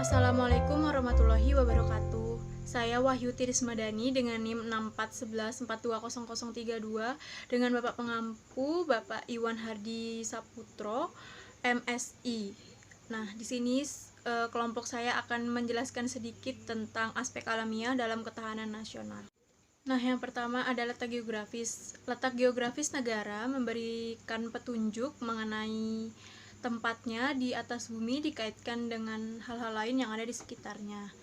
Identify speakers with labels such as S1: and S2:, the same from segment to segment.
S1: Assalamualaikum warahmatullahi wabarakatuh. Saya Wahyu Tirismadani dengan NIM 6411420032 dengan Bapak Pengampu Bapak Iwan Hardi Saputro, MSI. Nah, di sini kelompok saya akan menjelaskan sedikit tentang aspek alamiah dalam ketahanan nasional. Nah, yang pertama adalah letak geografis. Letak geografis negara memberikan petunjuk mengenai tempatnya di atas bumi dikaitkan dengan hal-hal lain yang ada di sekitarnya.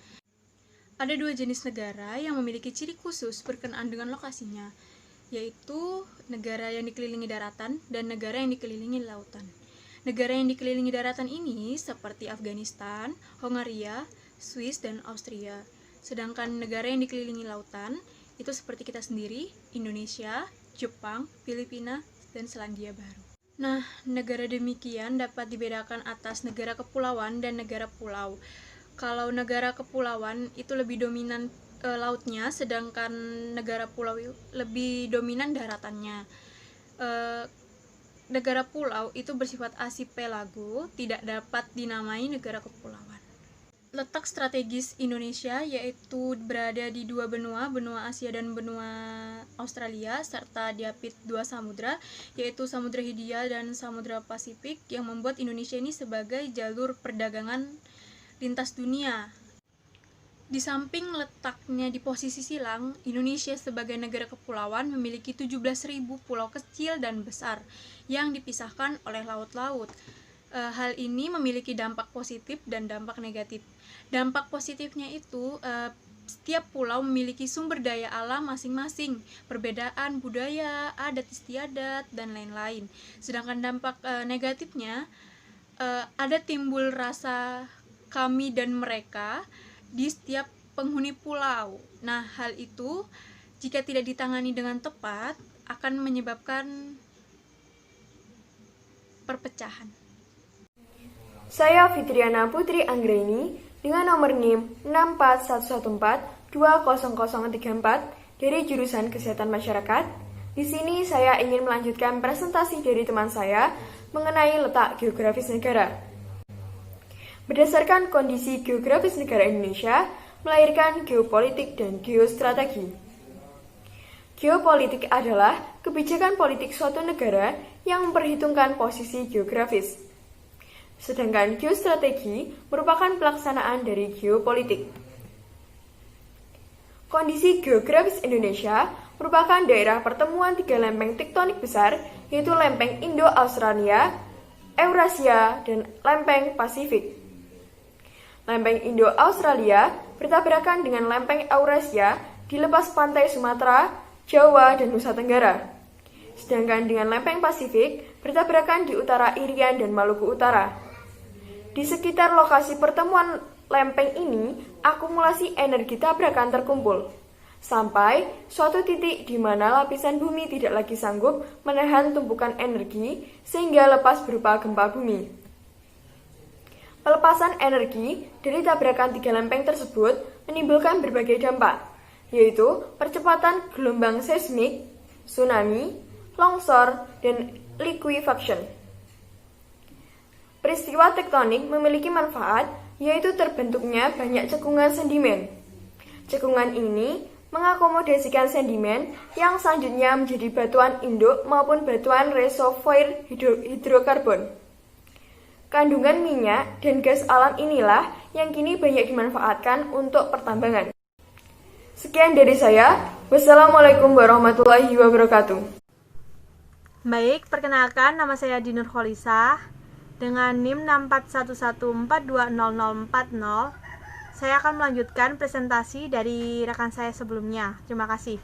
S1: Ada dua jenis negara yang memiliki ciri khusus berkenaan dengan lokasinya, yaitu negara yang dikelilingi daratan dan negara yang dikelilingi lautan. Negara yang dikelilingi daratan ini seperti Afghanistan, Hongaria, Swiss, dan Austria. Sedangkan negara yang dikelilingi lautan itu seperti kita sendiri, Indonesia, Jepang, Filipina, dan Selandia Baru. Nah, negara demikian dapat dibedakan atas negara kepulauan dan negara pulau. Kalau negara kepulauan itu lebih dominan lautnya, sedangkan negara pulau lebih dominan daratannya. Negara pulau itu bersifat archipelago, tidak dapat dinamai negara kepulauan. Letak strategis Indonesia yaitu berada di dua benua, benua Asia dan benua Australia, serta diapit dua samudra, yaitu Samudra Hindia dan Samudra Pasifik, yang membuat Indonesia ini sebagai jalur perdagangan lintas dunia. Di samping letaknya di posisi silang, Indonesia sebagai negara kepulauan memiliki 17.000 pulau kecil dan besar yang dipisahkan oleh laut-laut. Hal ini memiliki dampak positif dan dampak negatif. Dampak positifnya itu setiap pulau memiliki sumber daya alam masing-masing, perbedaan budaya, adat istiadat, dan lain-lain. Sedangkan dampak negatifnya ada timbul rasa kami dan mereka di setiap penghuni pulau. Nah, hal itu jika tidak ditangani dengan tepat akan menyebabkan perpecahan.
S2: Saya Fitriana Putri Anggreni dengan nomor NIM 6411420034 dari jurusan Kesehatan Masyarakat. Di sini saya ingin melanjutkan presentasi dari teman saya mengenai letak geografis negara. Berdasarkan kondisi geografis negara Indonesia, melahirkan geopolitik dan geostrategi. Geopolitik adalah kebijakan politik suatu negara yang memperhitungkan posisi geografis. Sedangkan geostrategi merupakan pelaksanaan dari geopolitik. Kondisi geografis Indonesia merupakan daerah pertemuan tiga lempeng tektonik besar, yaitu lempeng Indo-Australia, Eurasia, dan lempeng Pasifik. Lempeng Indo-Australia bertabrakan dengan lempeng Eurasia di lepas pantai Sumatera, Jawa, dan Nusa Tenggara. Sedangkan dengan lempeng Pasifik bertabrakan di utara Irian dan Maluku Utara. Di sekitar lokasi pertemuan lempeng ini, akumulasi energi tabrakan terkumpul, sampai suatu titik di mana lapisan bumi tidak lagi sanggup menahan tumpukan energi sehingga lepas berupa gempa bumi. Pelepasan energi dari tabrakan tiga lempeng tersebut menimbulkan berbagai dampak, yaitu percepatan gelombang seismik, tsunami, longsor, dan liquefaction. Peristiwa tektonik memiliki manfaat, yaitu terbentuknya banyak cekungan sedimen. Cekungan ini mengakomodasikan sedimen yang selanjutnya menjadi batuan induk maupun batuan reservoir hidrokarbon. Kandungan minyak dan gas alam inilah yang kini banyak dimanfaatkan untuk pertambangan. Sekian dari saya. Wassalamualaikum warahmatullahi wabarakatuh.
S3: Baik, perkenalkan nama saya Dinur Kholisah dengan NIM 6411420040. Saya akan melanjutkan presentasi dari rekan saya sebelumnya. Terima kasih.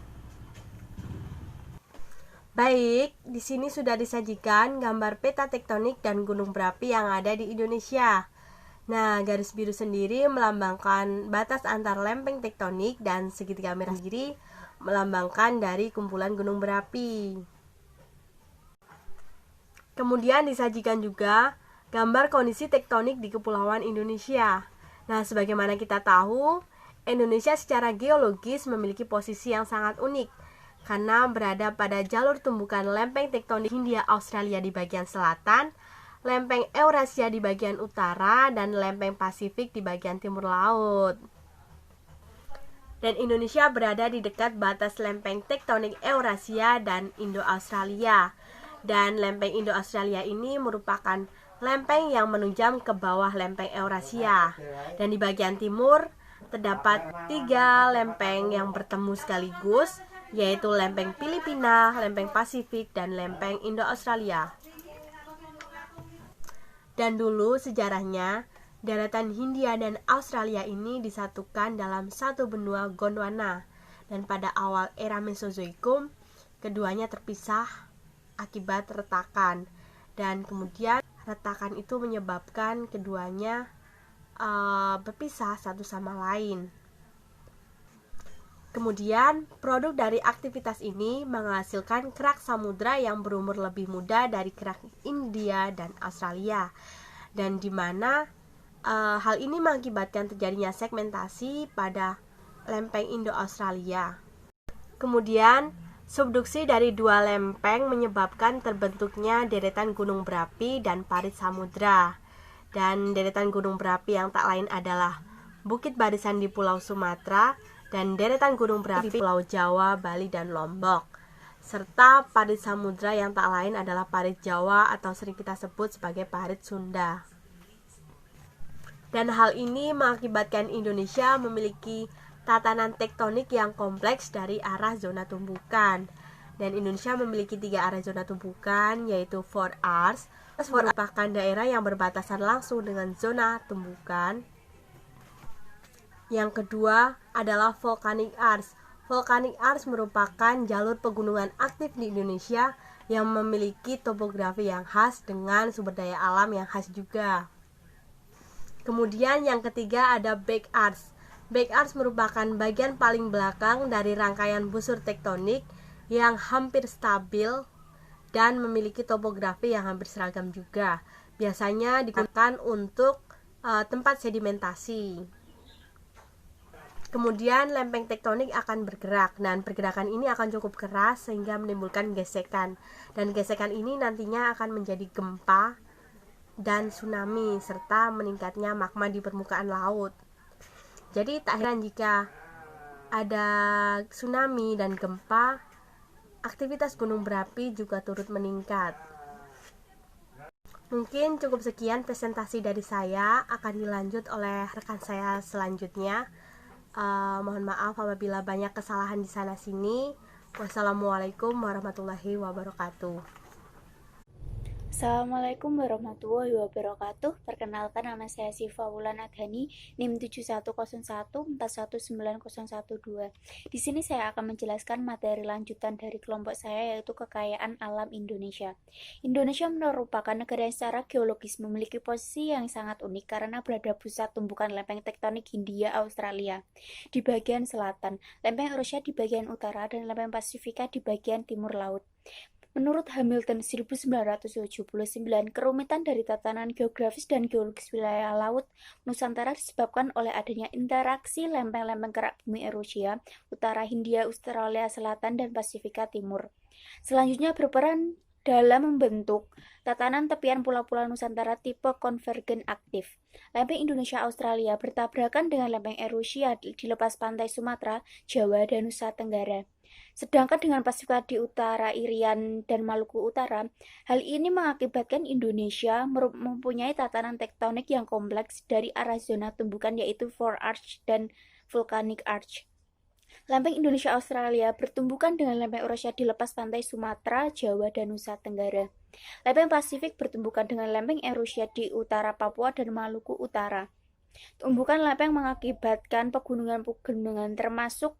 S3: Baik, di sini sudah disajikan gambar peta tektonik dan gunung berapi yang ada di Indonesia. Nah, garis biru sendiri melambangkan batas antar lempeng tektonik dan segitiga merah sendiri melambangkan dari kumpulan gunung berapi. Kemudian disajikan juga gambar kondisi tektonik di Kepulauan Indonesia. Nah, sebagaimana kita tahu, Indonesia secara geologis memiliki posisi yang sangat unik karena berada pada jalur tumbukan lempeng tektonik Hindia Australia di bagian selatan, lempeng Eurasia di bagian utara dan lempeng Pasifik di bagian timur laut. Dan Indonesia berada di dekat batas lempeng tektonik Eurasia dan Indo-Australia. Dan lempeng Indo-Australia ini merupakan lempeng yang menunjam ke bawah lempeng Eurasia. Dan di bagian timur terdapat 3 lempeng yang bertemu sekaligus, yaitu lempeng Filipina, lempeng Pasifik, dan lempeng Indo-Australia. Dan dulu sejarahnya, daratan Hindia dan Australia ini disatukan dalam satu benua Gondwana. Dan pada awal era Mesozoikum, keduanya terpisah akibat retakan. Dan kemudian retakan itu menyebabkan keduanya berpisah satu sama lain. Kemudian, produk dari aktivitas ini menghasilkan kerak samudra yang berumur lebih muda dari kerak India dan Australia. Dan di mana hal ini mengakibatkan terjadinya segmentasi pada lempeng Indo-Australia. Kemudian, subduksi dari 2 lempeng menyebabkan terbentuknya deretan gunung berapi dan parit samudra. Dan deretan gunung berapi yang tak lain adalah Bukit Barisan di Pulau Sumatera dan deretan gunung berapi di Pulau Jawa, Bali, dan Lombok. Serta parit samudra yang tak lain adalah parit Jawa atau sering kita sebut sebagai parit Sunda. Dan hal ini mengakibatkan Indonesia memiliki tatanan tektonik yang kompleks dari arah zona tumbukan. Dan Indonesia memiliki 3 arah zona tumbukan, yaitu 4 Rs. Merupakan daerah yang berbatasan langsung dengan zona tumbukan. Yang kedua adalah Volcanic Arcs. Volcanic Arcs merupakan jalur pegunungan aktif di Indonesia yang memiliki topografi yang khas dengan sumber daya alam yang khas juga. Kemudian yang ketiga ada Back Arcs. Back Arcs merupakan bagian paling belakang dari rangkaian busur tektonik yang hampir stabil dan memiliki topografi yang hampir seragam juga. Biasanya digunakan untuk tempat sedimentasi. Kemudian lempeng tektonik akan bergerak, dan pergerakan ini akan cukup keras sehingga menimbulkan gesekan. Dan gesekan ini nantinya akan menjadi gempa dan tsunami serta meningkatnya magma di permukaan laut. Jadi tak heran jika ada tsunami dan gempa, aktivitas gunung berapi juga turut meningkat. Mungkin cukup sekian presentasi dari saya, akan dilanjut oleh rekan saya selanjutnya. Mohon maaf apabila banyak kesalahan di sana sini. Wassalamualaikum warahmatullahi wabarakatuh.
S4: Assalamualaikum warahmatullahi wabarakatuh. Perkenalkan, nama saya Siva Wulan Adhani, NIM 7101419012. Di sini saya akan menjelaskan materi lanjutan dari kelompok saya, yaitu kekayaan alam Indonesia. Indonesia merupakan negara yang secara geologis memiliki posisi yang sangat unik karena berada pusat tumbukan lempeng tektonik Hindia Australia di bagian selatan, lempeng Eurasia di bagian utara, dan lempeng Pasifika di bagian timur laut. Menurut Hamilton 1979, kerumitan dari tatanan geografis dan geologis wilayah laut Nusantara disebabkan oleh adanya interaksi lempeng-lempeng kerak bumi Eurasia, Utara, Hindia, Australia Selatan, dan Pasifika Timur. Selanjutnya berperan dalam membentuk tatanan tepian pulau-pulau Nusantara tipe konvergen aktif. Lempeng Indonesia Australia bertabrakan dengan lempeng Eurasia di lepas pantai Sumatera, Jawa, dan Nusa Tenggara. Sedangkan dengan Pasifika di utara Irian dan Maluku Utara, hal ini mengakibatkan Indonesia mempunyai tatanan tektonik yang kompleks dari arah zona tumbukan, yaitu 4 Arcs dan Volcanic Arch. Lempeng Indonesia Australia bertumbukan dengan lempeng Eurasia di lepas pantai Sumatera, Jawa, dan Nusa Tenggara. Lempeng Pasifik bertumbukan dengan lempeng Eurasia di utara Papua dan Maluku Utara. Tumbukan lempeng mengakibatkan pegunungan-pegunungan termasuk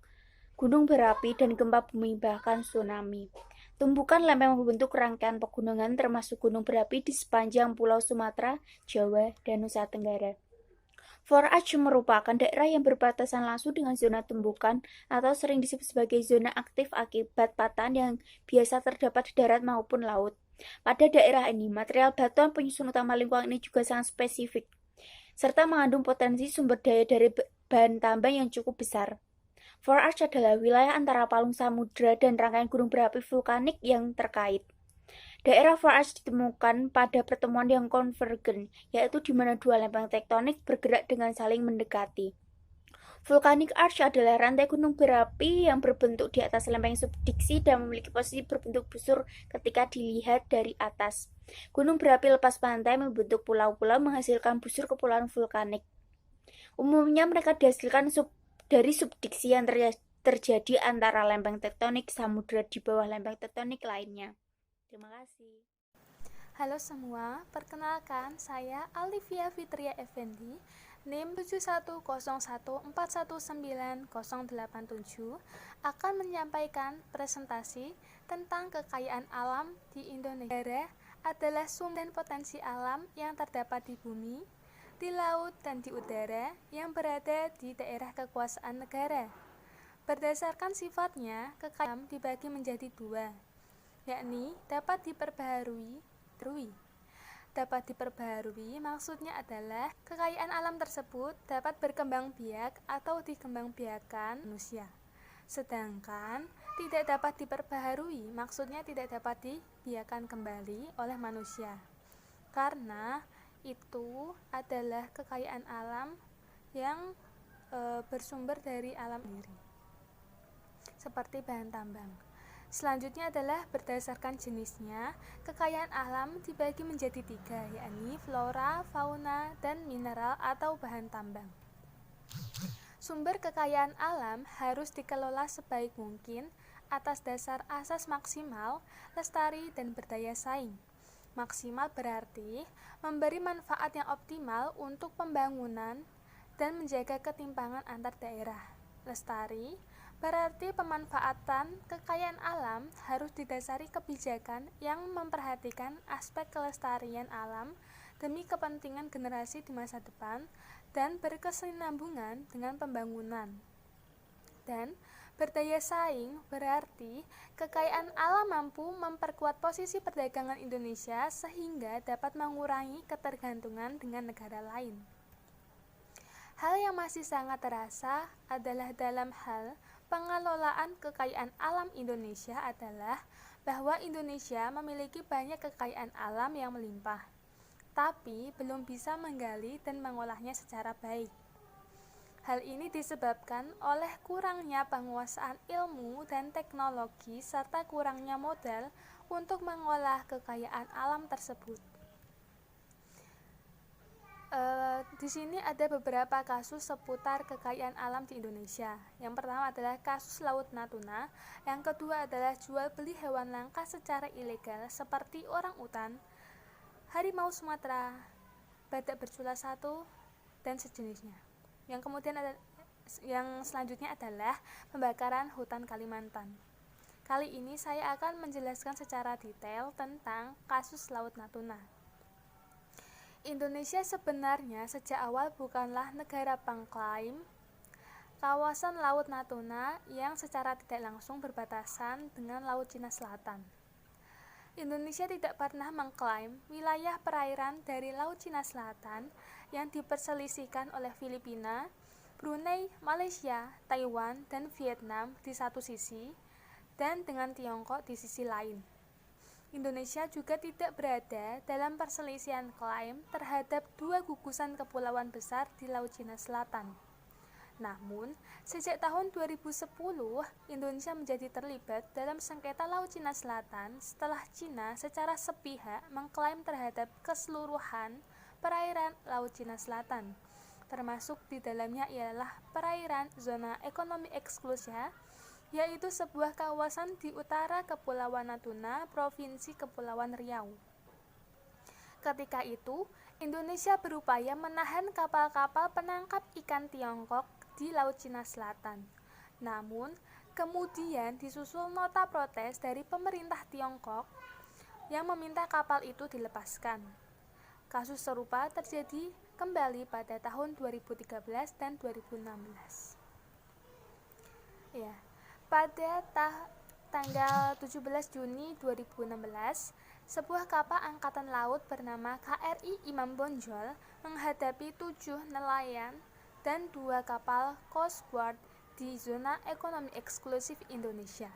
S4: gunung berapi dan gempa bumi, bahkan tsunami. Tumbukan lempeng membentuk rangkaian pegunungan termasuk gunung berapi di sepanjang Pulau Sumatera, Jawa, dan Nusa Tenggara. 4 Arch merupakan daerah yang berbatasan langsung dengan zona tumbukan atau sering disebut sebagai zona aktif akibat patahan yang biasa terdapat di darat maupun laut. Pada daerah ini, material batuan penyusun utama lingkungan ini juga sangat spesifik, serta mengandung potensi sumber daya dari bahan tambang yang cukup besar. 4 Arch adalah wilayah antara palung samudra dan rangkaian gunung berapi vulkanik yang terkait. Daerah far East ditemukan pada pertemuan yang konvergen, yaitu di mana dua lempeng tektonik bergerak dengan saling mendekati. Volcanic arch adalah rantai gunung berapi yang berbentuk di atas lempeng subduksi dan memiliki posisi berbentuk busur ketika dilihat dari atas. Gunung berapi lepas pantai membentuk pulau-pulau menghasilkan busur kepulauan vulkanik. Umumnya mereka dihasilkan dari subduksi yang terjadi antara lempeng tektonik samudra di bawah lempeng tektonik lainnya. Terima kasih.
S5: Halo semua, perkenalkan saya Alivia Fitria Effendi, NIM 7101419087 akan menyampaikan presentasi tentang kekayaan alam di Indonesia. Negara adalah sumber dan potensi alam yang terdapat di bumi, di laut, dan di udara yang berada di daerah kekuasaan negara. Berdasarkan sifatnya, kekayaan alam dibagi menjadi dua, yakni dapat diperbaharui. Dapat diperbaharui maksudnya adalah kekayaan alam tersebut dapat berkembang biak atau dikembangbiakkan manusia. Sedangkan tidak dapat diperbaharui maksudnya tidak dapat dibiarkan kembali oleh manusia. Karena itu adalah kekayaan alam yang bersumber dari alam sendiri. Seperti bahan tambang. Selanjutnya adalah berdasarkan jenisnya, kekayaan alam dibagi menjadi tiga, yakni flora, fauna, dan mineral atau bahan tambang. Sumber kekayaan alam harus dikelola sebaik mungkin atas dasar asas maksimal, lestari, dan berdaya saing. Maksimal berarti memberi manfaat yang optimal untuk pembangunan dan menjaga ketimpangan antar daerah. Lestari berarti pemanfaatan kekayaan alam harus didasari kebijakan yang memperhatikan aspek kelestarian alam demi kepentingan generasi di masa depan dan berkesinambungan dengan pembangunan. Dan berdaya saing berarti kekayaan alam mampu memperkuat posisi perdagangan Indonesia sehingga dapat mengurangi ketergantungan dengan negara lain. Hal yang masih sangat terasa adalah dalam hal pengelolaan kekayaan alam Indonesia adalah bahwa Indonesia memiliki banyak kekayaan alam yang melimpah, tapi belum bisa menggali dan mengolahnya secara baik. Hal ini disebabkan oleh kurangnya penguasaan ilmu dan teknologi serta kurangnya modal untuk mengolah kekayaan alam tersebut. Di sini ada beberapa kasus seputar kekayaan alam di Indonesia. Yang pertama adalah kasus Laut Natuna, yang kedua adalah jual beli hewan langka secara ilegal seperti orangutan, harimau Sumatera, badak bercula 1, dan sejenisnya. Yang selanjutnya adalah pembakaran hutan Kalimantan. Kali ini saya akan menjelaskan secara detail tentang kasus Laut Natuna. Indonesia sebenarnya sejak awal bukanlah negara pengklaim kawasan Laut Natuna yang secara tidak langsung berbatasan dengan Laut Cina Selatan. Indonesia tidak pernah mengklaim wilayah perairan dari Laut Cina Selatan yang diperselisihkan oleh Filipina, Brunei, Malaysia, Taiwan, dan Vietnam di satu sisi, dan dengan Tiongkok di sisi lain. Indonesia juga tidak berada dalam perselisihan klaim terhadap dua gugusan kepulauan besar di Laut Cina Selatan. Namun, sejak tahun 2010, Indonesia menjadi terlibat dalam sengketa Laut Cina Selatan setelah Cina secara sepihak mengklaim terhadap keseluruhan perairan Laut Cina Selatan, termasuk di dalamnya ialah perairan zona ekonomi eksklusif, yaitu sebuah kawasan di utara Kepulauan Natuna, Provinsi Kepulauan Riau. Ketika itu, Indonesia berupaya menahan kapal-kapal penangkap ikan Tiongkok di Laut Cina Selatan. Namun, kemudian disusul nota protes dari pemerintah Tiongkok yang meminta kapal itu dilepaskan. Kasus serupa terjadi kembali pada tahun 2013 dan 2016. Ya. Pada tanggal 17 Juni 2016, sebuah kapal angkatan laut bernama KRI Imam Bonjol menghadapi 7 nelayan dan 2 kapal Coast Guard di zona ekonomi eksklusif Indonesia.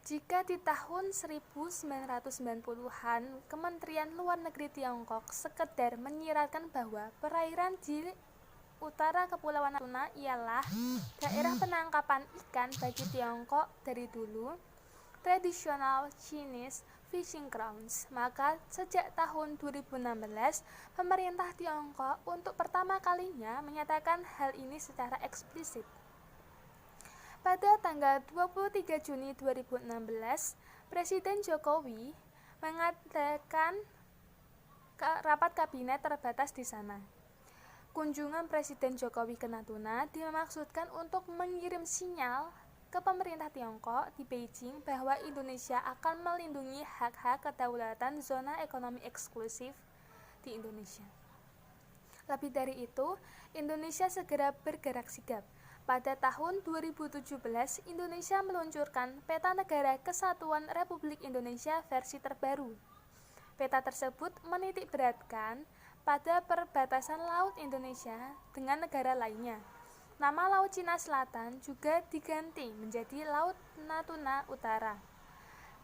S5: Jika di tahun 1990-an, Kementerian Luar Negeri Tiongkok sekedar menyiratkan bahwa perairan di utara Kepulauan Natuna ialah daerah penangkapan ikan bagi Tiongkok dari dulu, tradisional Chinese fishing grounds, maka sejak tahun 2016, pemerintah Tiongkok untuk pertama kalinya menyatakan hal ini secara eksplisit. Pada tanggal 23 Juni 2016, Presiden Jokowi mengadakan rapat kabinet terbatas di sana. Kunjungan Presiden Jokowi ke Natuna dimaksudkan untuk mengirim sinyal ke pemerintah Tiongkok di Beijing bahwa Indonesia akan melindungi hak-hak kedaulatan zona ekonomi eksklusif di Indonesia. Lebih dari itu, Indonesia segera bergerak sigap. Pada tahun 2017, Indonesia meluncurkan Peta Negara Kesatuan Republik Indonesia versi terbaru. Peta tersebut menitikberatkan pada perbatasan laut Indonesia dengan negara lainnya. Nama Laut Cina Selatan juga diganti menjadi Laut Natuna Utara.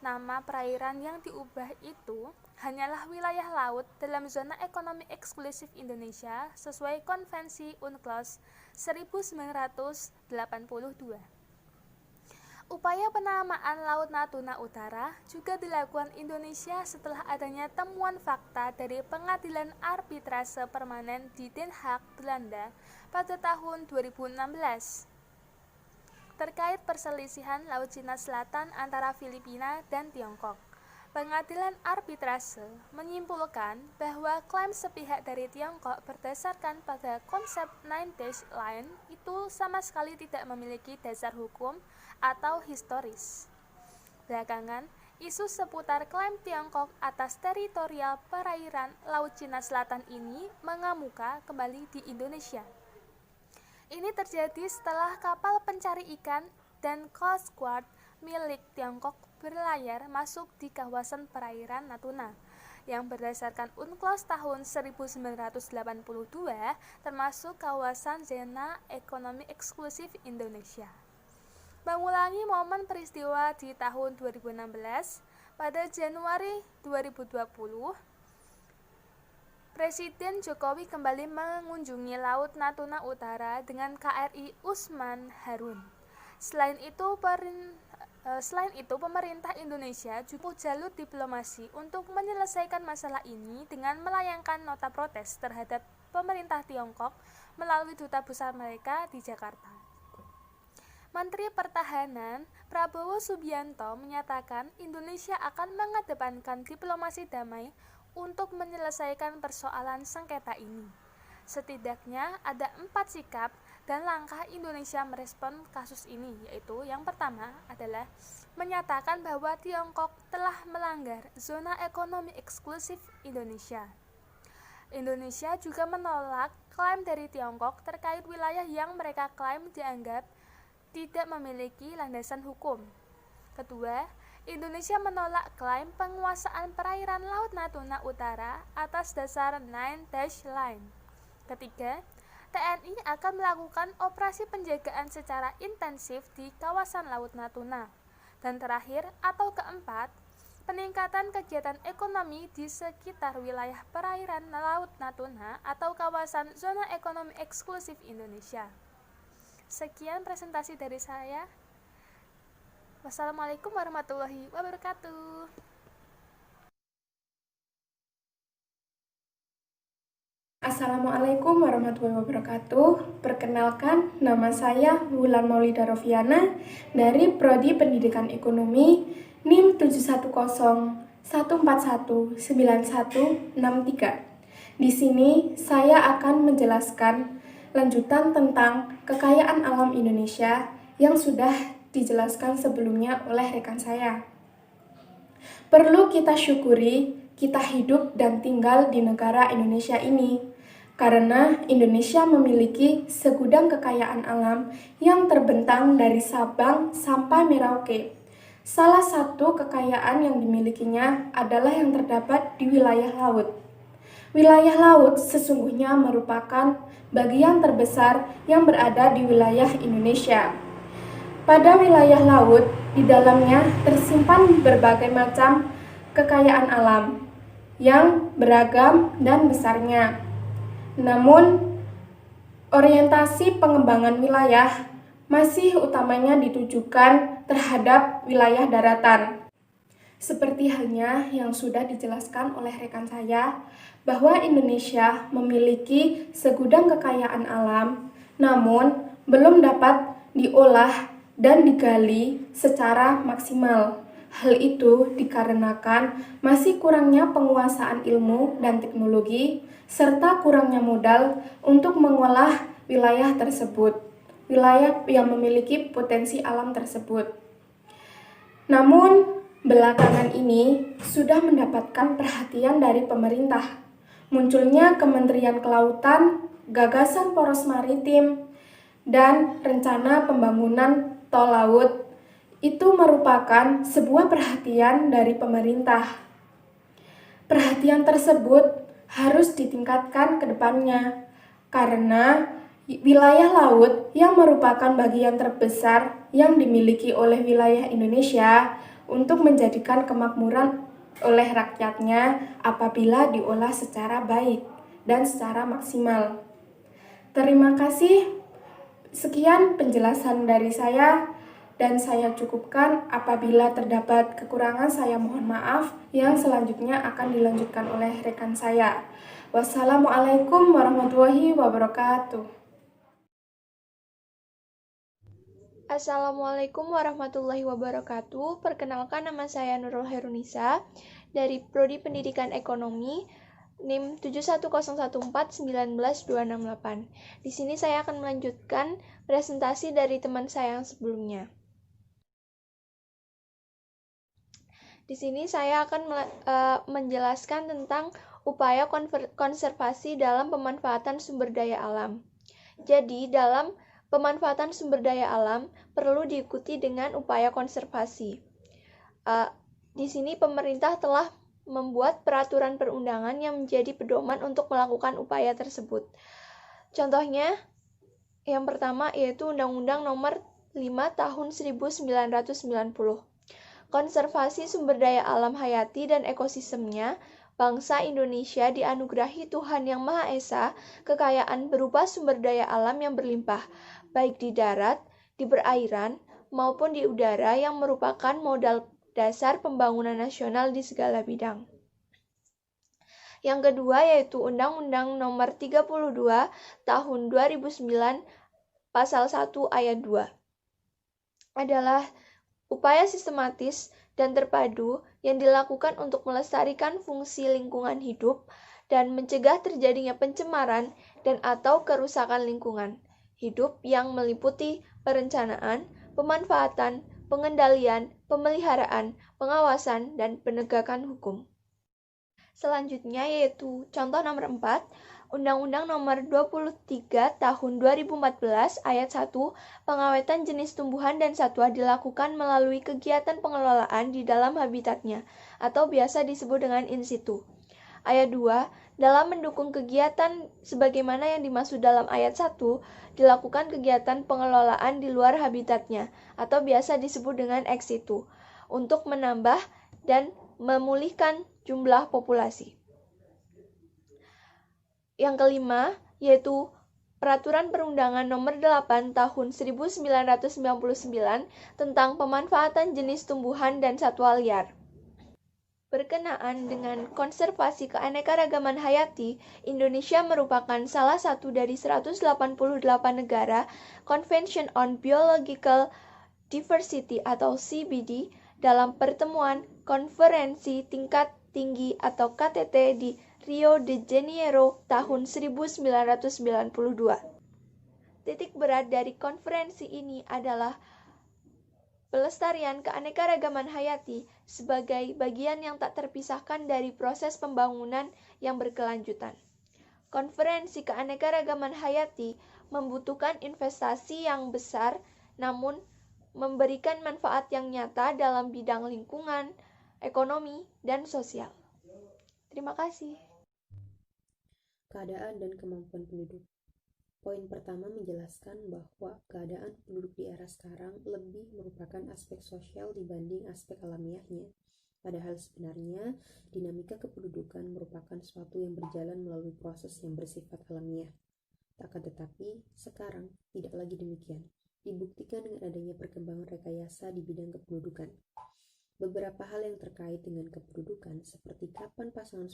S5: Nama perairan yang diubah itu hanyalah wilayah laut dalam zona ekonomi eksklusif Indonesia sesuai Konvensi UNCLOS 1982. Upaya penamaan Laut Natuna Utara juga dilakukan Indonesia setelah adanya temuan fakta dari Pengadilan Arbitrase Permanen di Den Haag, Belanda pada tahun 2016. Terkait perselisihan Laut Cina Selatan antara Filipina dan Tiongkok. Pengadilan Arbitrase menyimpulkan bahwa klaim sepihak dari Tiongkok berdasarkan pada konsep Nine Dash Line itu sama sekali tidak memiliki dasar hukum atau historis. Belakangan, isu seputar klaim Tiongkok atas teritorial perairan Laut Cina Selatan ini mengemuka kembali di Indonesia. Ini terjadi setelah kapal pencari ikan dan Coast Guard milik Tiongkok berlayar masuk di kawasan perairan Natuna yang berdasarkan UNCLOS tahun 1982 termasuk kawasan zona ekonomi eksklusif Indonesia. Mengulangi momen peristiwa di tahun 2016, pada Januari 2020, Presiden Jokowi kembali mengunjungi Laut Natuna Utara dengan KRI Usman Harun. Selain itu, pemerintah Indonesia juga jalur diplomasi untuk menyelesaikan masalah ini dengan melayangkan nota protes terhadap pemerintah Tiongkok melalui duta besar mereka di Jakarta. Menteri Pertahanan Prabowo Subianto menyatakan Indonesia akan mengedepankan diplomasi damai untuk menyelesaikan persoalan sengketa ini. Setidaknya ada 4 sikap dan langkah Indonesia merespon kasus ini, yaitu yang pertama adalah menyatakan bahwa Tiongkok telah melanggar zona ekonomi eksklusif Indonesia. Indonesia juga menolak klaim dari Tiongkok terkait wilayah yang mereka klaim dianggap tidak memiliki landasan hukum. Kedua, Indonesia menolak klaim penguasaan perairan Laut Natuna Utara atas dasar Nine Dash Line. Ketiga, TNI akan melakukan operasi penjagaan secara intensif di kawasan Laut Natuna. Dan terakhir atau keempat, peningkatan kegiatan ekonomi di sekitar wilayah perairan Laut Natuna atau kawasan zona ekonomi eksklusif Indonesia. Sekian presentasi dari saya. Wassalamualaikum warahmatullahi wabarakatuh.
S2: Assalamualaikum warahmatullahi wabarakatuh. Perkenalkan, nama saya Wulan Maulida Rofiana dari Prodi Pendidikan Ekonomi NIM 71014191163. Di sini saya akan menjelaskan lanjutan tentang kekayaan alam Indonesia yang sudah dijelaskan sebelumnya oleh rekan saya. Perlu kita syukuri kita hidup dan tinggal di negara Indonesia ini, karena Indonesia memiliki segudang kekayaan alam yang terbentang dari Sabang sampai Merauke. Salah satu kekayaan yang dimilikinya adalah yang terdapat di wilayah laut. Wilayah laut sesungguhnya merupakan bagian terbesar yang berada di wilayah Indonesia.
S6: Pada wilayah laut, di dalamnya tersimpan berbagai macam kekayaan alam yang beragam dan besarnya. Namun, orientasi pengembangan wilayah masih utamanya ditujukan terhadap wilayah daratan. Seperti halnya yang sudah dijelaskan oleh rekan saya, bahwa Indonesia memiliki segudang kekayaan alam, namun belum dapat diolah dan digali secara maksimal. Hal itu dikarenakan masih kurangnya penguasaan ilmu dan teknologi, serta kurangnya modal untuk mengolah wilayah tersebut, wilayah yang memiliki potensi alam tersebut. Namun, belakangan ini sudah mendapatkan perhatian dari pemerintah. Munculnya Kementerian Kelautan, gagasan poros maritim, dan rencana pembangunan tol laut itu merupakan sebuah perhatian dari pemerintah. Perhatian tersebut harus ditingkatkan ke depannya, karena wilayah laut yang merupakan bagian terbesar yang dimiliki oleh wilayah Indonesia untuk menjadikan kemakmuran oleh rakyatnya apabila diolah secara baik dan secara maksimal. Terima kasih. Sekian penjelasan dari saya dan saya cukupkan. Apabila terdapat kekurangan, saya mohon maaf. Yang selanjutnya akan dilanjutkan oleh rekan saya. Wassalamualaikum warahmatullahi wabarakatuh.
S7: Assalamualaikum warahmatullahi wabarakatuh. Perkenalkan, nama saya Nurul Herunisa dari Prodi Pendidikan Ekonomi NIM 71014192268. Di sini saya akan melanjutkan presentasi dari teman saya yang sebelumnya. Di sini saya akan menjelaskan tentang upaya konservasi dalam pemanfaatan sumber daya alam. Jadi, dalam pemanfaatan sumber daya alam perlu diikuti dengan upaya konservasi. Di sini pemerintah telah membuat peraturan perundangan yang menjadi pedoman untuk melakukan upaya tersebut. Contohnya, yang pertama yaitu Undang-Undang Nomor 5 Tahun 1990. Konservasi sumber daya alam hayati dan ekosistemnya, bangsa Indonesia dianugerahi Tuhan Yang Maha Esa kekayaan berupa sumber daya alam yang berlimpah, baik di darat, di perairan, maupun di udara yang merupakan modal dasar pembangunan nasional di segala bidang. Yang kedua yaitu Undang-Undang Nomor 32 Tahun 2009 Pasal 1 Ayat 2 adalah upaya sistematis dan terpadu yang dilakukan untuk melestarikan fungsi lingkungan hidup dan mencegah terjadinya pencemaran dan atau kerusakan lingkungan hidup yang meliputi perencanaan, pemanfaatan, pengendalian, pemeliharaan, pengawasan, dan penegakan hukum. Selanjutnya yaitu contoh nomor 4, Undang-Undang Nomor 23 Tahun 2014 Ayat 1, pengawetan jenis tumbuhan dan satwa dilakukan melalui kegiatan pengelolaan di dalam habitatnya, atau biasa disebut dengan in situ. Ayat 2, dalam mendukung kegiatan sebagaimana yang dimaksud dalam ayat 1, dilakukan kegiatan pengelolaan di luar habitatnya, atau biasa disebut dengan ex situ, untuk menambah dan memulihkan jumlah populasi. Yang kelima, yaitu Peraturan Perundangan Nomor 8 Tahun 1999 tentang pemanfaatan jenis tumbuhan dan satwa liar. Berkenaan dengan konservasi keanekaragaman hayati, Indonesia merupakan salah satu dari 188 negara Convention on Biological Diversity atau CBD dalam pertemuan konferensi tingkat tinggi atau KTT di Rio de Janeiro tahun 1992. Titik berat dari konferensi ini adalah pelestarian keanekaragaman hayati sebagai bagian yang tak terpisahkan dari proses pembangunan yang berkelanjutan. Konferensi keanekaragaman hayati membutuhkan investasi yang besar, namun memberikan manfaat yang nyata dalam bidang lingkungan, ekonomi, dan sosial. Terima kasih.
S8: Keadaan dan kemampuan penduduk. Poin pertama menjelaskan bahwa keadaan penduduk di era era sekarang lebih merupakan aspek sosial dibanding aspek alamiahnya. Padahal sebenarnya dinamika kependudukan merupakan suatu yang berjalan melalui proses yang bersifat alamiah. Akan tetapi, sekarang tidak lagi demikian. Dibuktikan dengan adanya perkembangan rekayasa di bidang kependudukan. Beberapa hal yang terkait dengan kependudukan seperti kapan pasangan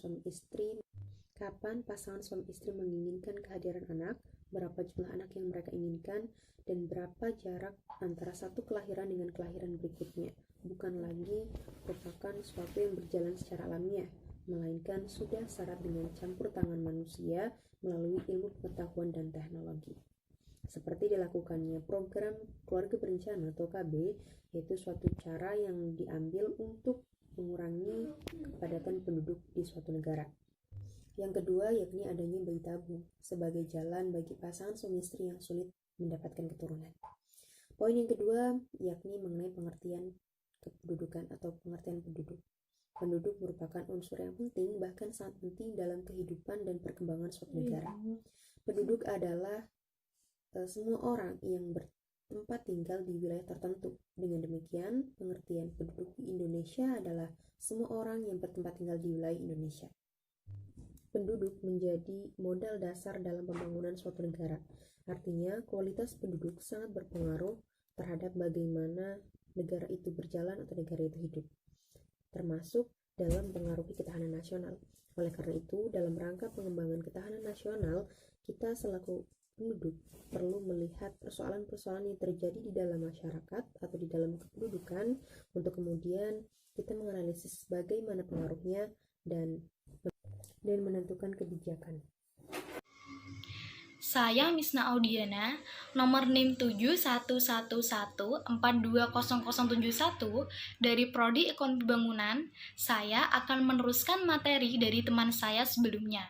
S8: suami istri menginginkan kehadiran anak, berapa jumlah anak yang mereka inginkan, dan berapa jarak antara satu kelahiran dengan kelahiran berikutnya, bukan lagi merupakan suatu yang berjalan secara alamiah, melainkan sudah syarat dengan campur tangan manusia melalui ilmu pengetahuan dan teknologi. Seperti dilakukannya program keluarga berencana atau KB, yaitu suatu cara yang diambil untuk mengurangi kepadatan penduduk di suatu negara. Yang kedua yakni adanya bayi tabung sebagai jalan bagi pasangan suami istri yang sulit mendapatkan keturunan. Poin yang kedua yakni mengenai pengertian kependudukan atau pengertian penduduk. Penduduk merupakan unsur yang penting, bahkan sangat penting dalam kehidupan dan perkembangan suatu negara. Penduduk adalah semua orang yang bertempat tinggal di wilayah tertentu. Dengan demikian, pengertian penduduk di Indonesia adalah semua orang yang bertempat tinggal di wilayah Indonesia. Penduduk menjadi modal dasar dalam pembangunan suatu negara. Artinya, kualitas penduduk sangat berpengaruh terhadap bagaimana negara itu berjalan atau negara itu hidup, termasuk dalam mempengaruhi ketahanan nasional. Oleh karena itu, dalam rangka pengembangan ketahanan nasional, kita selaku penduduk perlu melihat persoalan-persoalan yang terjadi di dalam masyarakat atau di dalam kependudukan untuk kemudian kita menganalisis bagaimana pengaruhnya dan menentukan kebijakan.
S9: Saya Misna Audiana, nomor NIM 7111420071 dari Prodi Ekonomi Bangunan. Saya akan meneruskan materi dari teman saya sebelumnya.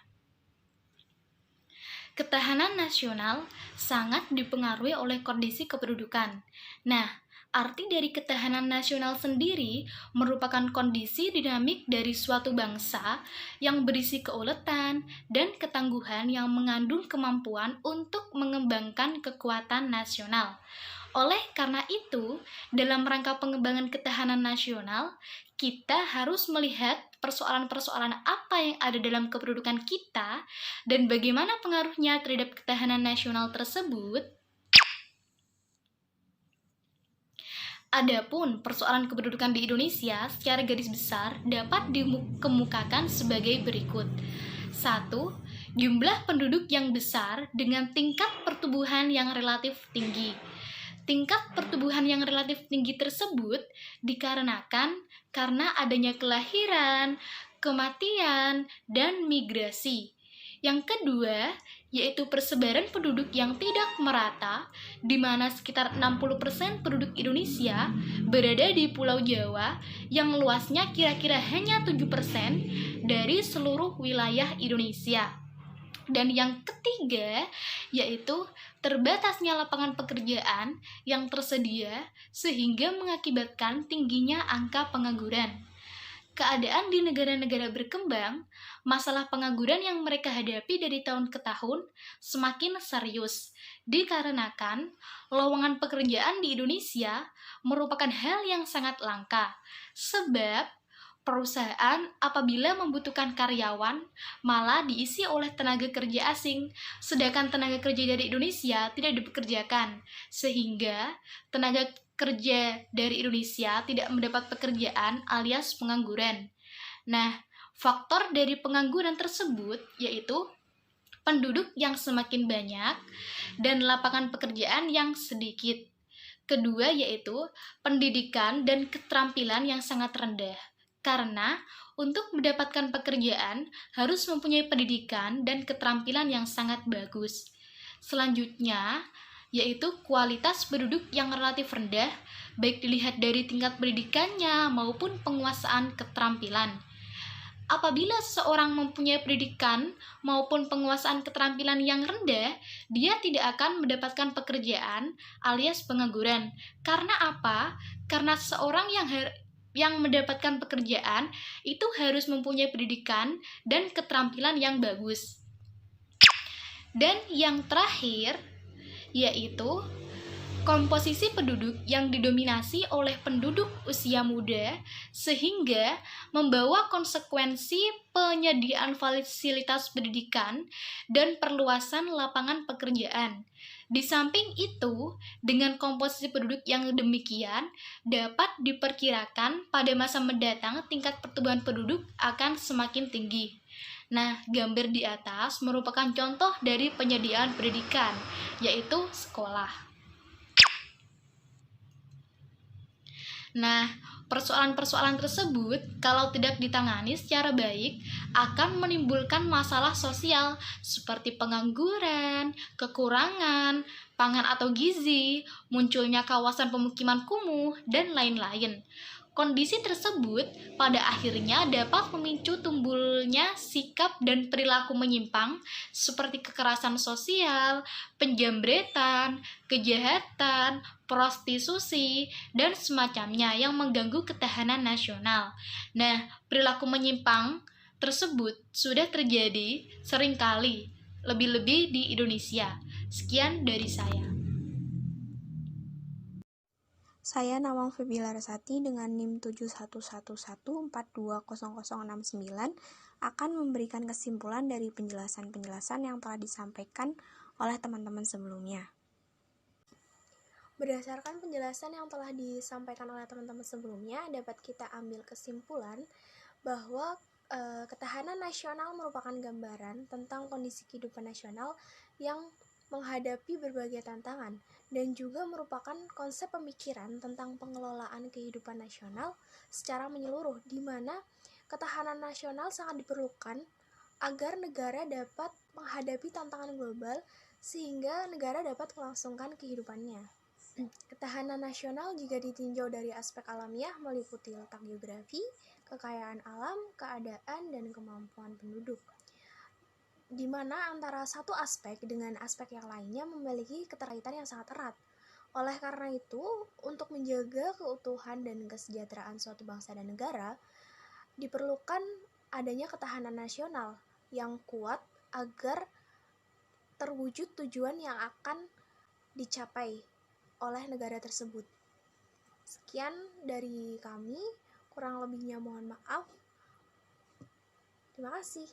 S9: Ketahanan nasional sangat dipengaruhi oleh kondisi kependudukan. Nah, arti dari ketahanan nasional sendiri merupakan kondisi dinamik dari suatu bangsa yang berisi keuletan dan ketangguhan yang mengandung kemampuan untuk mengembangkan kekuatan nasional. Oleh karena itu, dalam rangka pengembangan ketahanan nasional, kita harus melihat persoalan-persoalan apa yang ada dalam kependudukan kita dan bagaimana pengaruhnya terhadap ketahanan nasional tersebut. Adapun persoalan kependudukan di Indonesia secara garis besar dapat dikemukakan sebagai berikut. 1. Jumlah penduduk yang besar dengan tingkat pertumbuhan yang relatif tinggi. Tingkat pertumbuhan yang relatif tinggi tersebut dikarenakan karena adanya kelahiran, kematian, dan migrasi. Yang kedua, yaitu persebaran penduduk yang tidak merata, di mana sekitar 60% penduduk Indonesia berada di Pulau Jawa yang luasnya kira-kira hanya 7% dari seluruh wilayah Indonesia. Dan yang ketiga, yaitu terbatasnya lapangan pekerjaan yang tersedia sehingga mengakibatkan tingginya angka pengangguran. Keadaan di negara-negara berkembang, masalah pengangguran yang mereka hadapi dari tahun ke tahun semakin serius, dikarenakan lowongan pekerjaan di Indonesia merupakan hal yang sangat langka, sebab perusahaan apabila membutuhkan karyawan malah diisi oleh tenaga kerja asing, sedangkan tenaga kerja dari Indonesia tidak dipekerjakan, sehingga tenaga kerja dari Indonesia tidak mendapat pekerjaan alias pengangguran. Nah, faktor dari pengangguran tersebut yaitu penduduk yang semakin banyak dan lapangan pekerjaan yang sedikit. Kedua yaitu pendidikan dan keterampilan yang sangat rendah. Karena untuk mendapatkan pekerjaan harus mempunyai pendidikan dan keterampilan yang sangat bagus. Selanjutnya, yaitu kualitas penduduk yang relatif rendah, baik dilihat dari tingkat pendidikannya maupun penguasaan keterampilan. Apabila seseorang mempunyai pendidikan maupun penguasaan keterampilan yang rendah, dia tidak akan mendapatkan pekerjaan alias pengangguran. Karena apa? Karena seseorang yang mendapatkan pekerjaan itu harus mempunyai pendidikan dan keterampilan yang bagus. Dan yang terakhir, yaitu komposisi penduduk yang didominasi oleh penduduk usia muda sehingga membawa konsekuensi penyediaan fasilitas pendidikan dan perluasan lapangan pekerjaan. Di samping itu, dengan komposisi penduduk yang demikian, dapat diperkirakan pada masa mendatang tingkat pertumbuhan penduduk akan semakin tinggi. Nah, gambar di atas merupakan contoh dari penyediaan pendidikan, yaitu sekolah. Nah, persoalan-persoalan tersebut kalau tidak ditangani secara baik akan menimbulkan masalah sosial seperti pengangguran, kekurangan pangan atau gizi, munculnya kawasan pemukiman kumuh, dan lain-lain. Kondisi tersebut pada akhirnya dapat memicu timbulnya sikap dan perilaku menyimpang seperti kekerasan sosial, penjambretan, kejahatan, prostitusi, dan semacamnya yang mengganggu ketahanan nasional. Nah, perilaku menyimpang tersebut sudah terjadi seringkali, lebih-lebih di Indonesia. Sekian dari saya.
S10: Saya Nawang Febi Larasati dengan NIM 7111420069 akan memberikan kesimpulan dari penjelasan-penjelasan yang telah disampaikan oleh teman-teman sebelumnya.
S11: Berdasarkan penjelasan yang telah disampaikan oleh teman-teman sebelumnya, dapat kita ambil kesimpulan bahwa ketahanan nasional merupakan gambaran tentang kondisi kehidupan nasional yang menghadapi berbagai tantangan dan juga merupakan konsep pemikiran tentang pengelolaan kehidupan nasional secara menyeluruh, di mana ketahanan nasional sangat diperlukan agar negara dapat menghadapi tantangan global sehingga negara dapat melangsungkan kehidupannya. Ketahanan nasional jika ditinjau dari aspek alamiah meliputi letak geografi, kekayaan alam, keadaan, dan kemampuan penduduk, di mana antara satu aspek dengan aspek yang lainnya memiliki keterkaitan yang sangat erat. Oleh karena itu, untuk menjaga keutuhan dan kesejahteraan suatu bangsa dan negara, diperlukan adanya ketahanan nasional yang kuat agar terwujud tujuan yang akan dicapai oleh negara tersebut. Sekian dari kami, kurang lebihnya mohon maaf. Terima kasih.